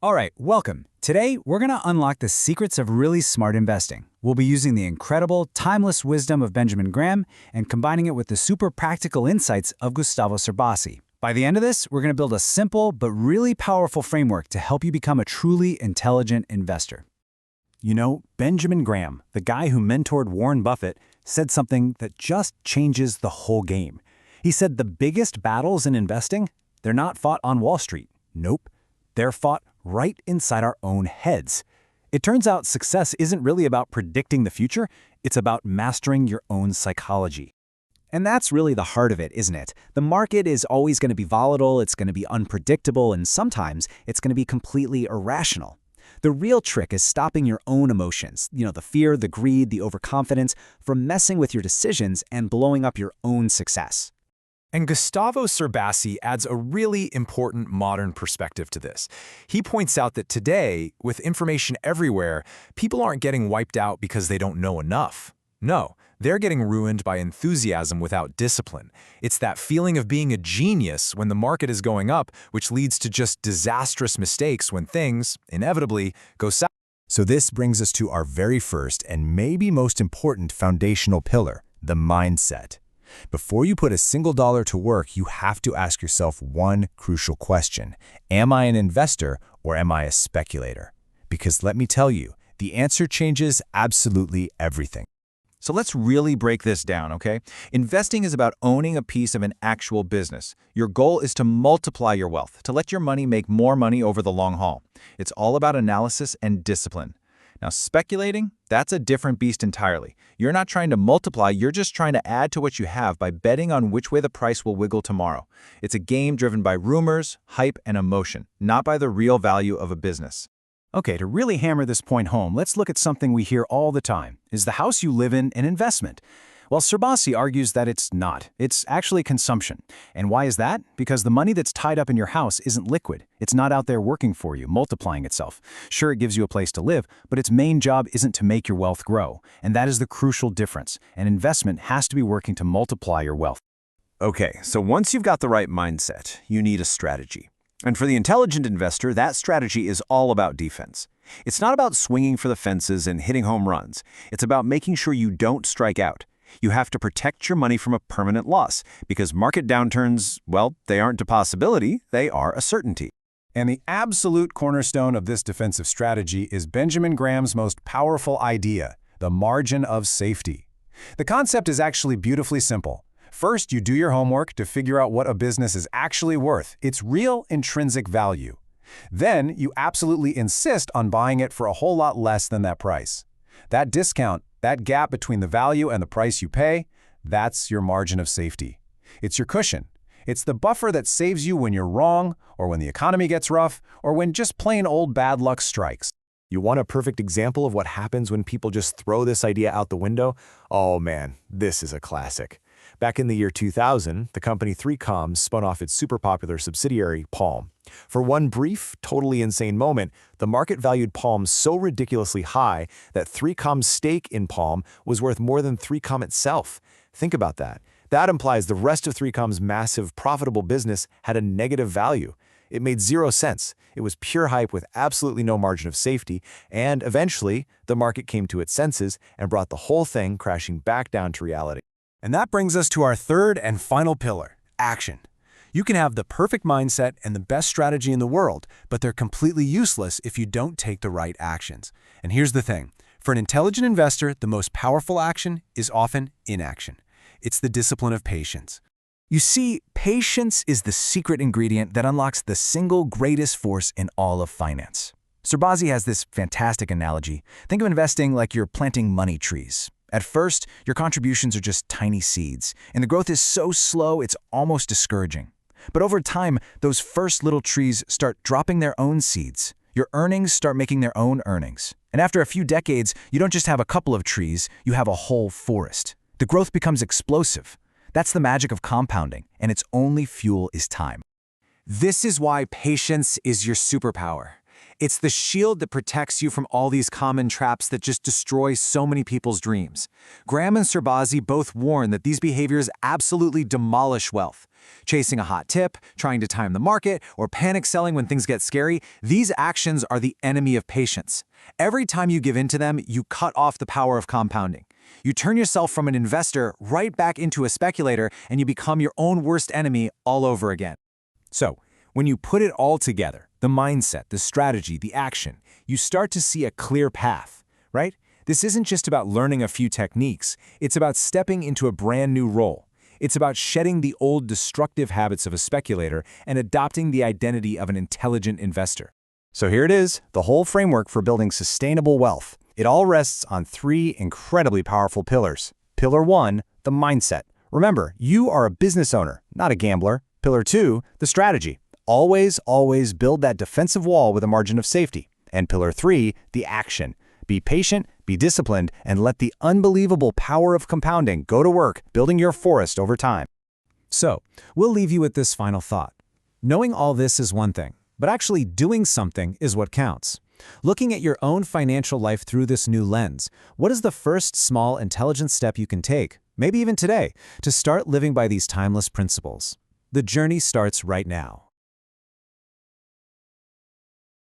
All right, welcome. Today, we're going to unlock the secrets of really smart investing. We'll be using the incredible, timeless wisdom of Benjamin Graham and combining it with the super practical insights of Gustavo Cerbasi. By the end of this, we're going to build a simple but really powerful framework to help you become a truly intelligent investor. You know, Benjamin Graham, the guy who mentored Warren Buffett, said something that just changes the whole game. He said the biggest battles in investing, they're not fought on Wall Street. Nope. They're fought right inside our own heads. It turns out success isn't really about predicting the future, it's about mastering your own psychology. And that's really the heart of it, isn't it? The market is always going to be volatile, it's going to be unpredictable, and sometimes it's going to be completely irrational. The real trick is stopping your own emotions, the fear, the greed, the overconfidence, from messing with your decisions and blowing up your own success. And Gustavo Cerbasi adds a really important modern perspective to this. He points out that today, with information everywhere, people aren't getting wiped out because they don't know enough. No, they're getting ruined by enthusiasm without discipline. It's that feeling of being a genius when the market is going up, which leads to just disastrous mistakes when things, inevitably, go south. So this brings us to our very first and maybe most important foundational pillar, the mindset. Before you put a single dollar to work, you have to ask yourself one crucial question. Am I an investor or am I a speculator? Because let me tell you, the answer changes absolutely everything. So let's really break this down, okay? Investing is about owning a piece of an actual business. Your goal is to multiply your wealth, to let your money make more money over the long haul. It's all about analysis and discipline. Now, speculating, that's a different beast entirely. You're not trying to multiply, you're just trying to add to what you have by betting on which way the price will wiggle tomorrow. It's a game driven by rumors, hype, and emotion, not by the real value of a business. Okay, to really hammer this point home, let's look at something we hear all the time. Is the house you live in an investment? Well, Cerbasi argues that it's not. It's actually consumption. And why is that? Because the money that's tied up in your house isn't liquid. It's not out there working for you, multiplying itself. Sure, it gives you a place to live, but its main job isn't to make your wealth grow. And that is the crucial difference. An investment has to be working to multiply your wealth. Okay, so once you've got the right mindset, you need a strategy. And for the intelligent investor, that strategy is all about defense. It's not about swinging for the fences and hitting home runs. It's about making sure you don't strike out. You have to protect your money from a permanent loss, because market downturns, well, they aren't a possibility, they are a certainty. And the absolute cornerstone of this defensive strategy is Benjamin Graham's most powerful idea, the margin of safety. The concept is actually beautifully simple. First, you do your homework to figure out what a business is actually worth, its real intrinsic value. Then, you absolutely insist on buying it for a whole lot less than that price. That discount, that gap between the value and the price you pay, that's your margin of safety. It's your cushion. It's the buffer that saves you when you're wrong, or when the economy gets rough, or when just plain old bad luck strikes. You want a perfect example of what happens when people just throw this idea out the window? Oh man, this is a classic. Back in the year 2000, the company 3Com spun off its super popular subsidiary, Palm. For one brief, totally insane moment, the market valued Palm so ridiculously high that 3Com's stake in Palm was worth more than 3Com itself. Think about that. That implies the rest of 3Com's massive, profitable business had a negative value. It made zero sense. It was pure hype with absolutely no margin of safety, and eventually, the market came to its senses and brought the whole thing crashing back down to reality. And that brings us to our third and final pillar, action. You can have the perfect mindset and the best strategy in the world, but they're completely useless if you don't take the right actions. And here's the thing. For an intelligent investor, the most powerful action is often inaction. It's the discipline of patience. You see, patience is the secret ingredient that unlocks the single greatest force in all of finance. Cerbasi has this fantastic analogy. Think of investing like you're planting money trees. At first, your contributions are just tiny seeds, and the growth is so slow it's almost discouraging. But over time, those first little trees start dropping their own seeds. Your earnings start making their own earnings. And after a few decades, you don't just have a couple of trees, you have a whole forest. The growth becomes explosive. That's the magic of compounding, and its only fuel is time. This is why patience is your superpower. It's the shield that protects you from all these common traps that just destroy so many people's dreams. Graham and Serbazi both warn that these behaviors absolutely demolish wealth. Chasing a hot tip, trying to time the market, or panic selling when things get scary, these actions are the enemy of patience. Every time you give in to them, you cut off the power of compounding. You turn yourself from an investor right back into a speculator, and you become your own worst enemy all over again. So, when you put it all together, the mindset, the strategy, the action, you start to see a clear path, right? This isn't just about learning a few techniques, it's about stepping into a brand new role. It's about shedding the old destructive habits of a speculator and adopting the identity of an intelligent investor. So here it is, the whole framework for building sustainable wealth. It all rests on 3 incredibly powerful pillars. Pillar 1, the mindset. Remember, you are a business owner, not a gambler. Pillar 2, the strategy. Always build that defensive wall with a margin of safety. And Pillar 3, the action. Be patient, be disciplined, and let the unbelievable power of compounding go to work building your forest over time. So, we'll leave you with this final thought. Knowing all this is one thing, but actually doing something is what counts. Looking at your own financial life through this new lens, what is the first small, intelligent step you can take, maybe even today, to start living by these timeless principles? The journey starts right now.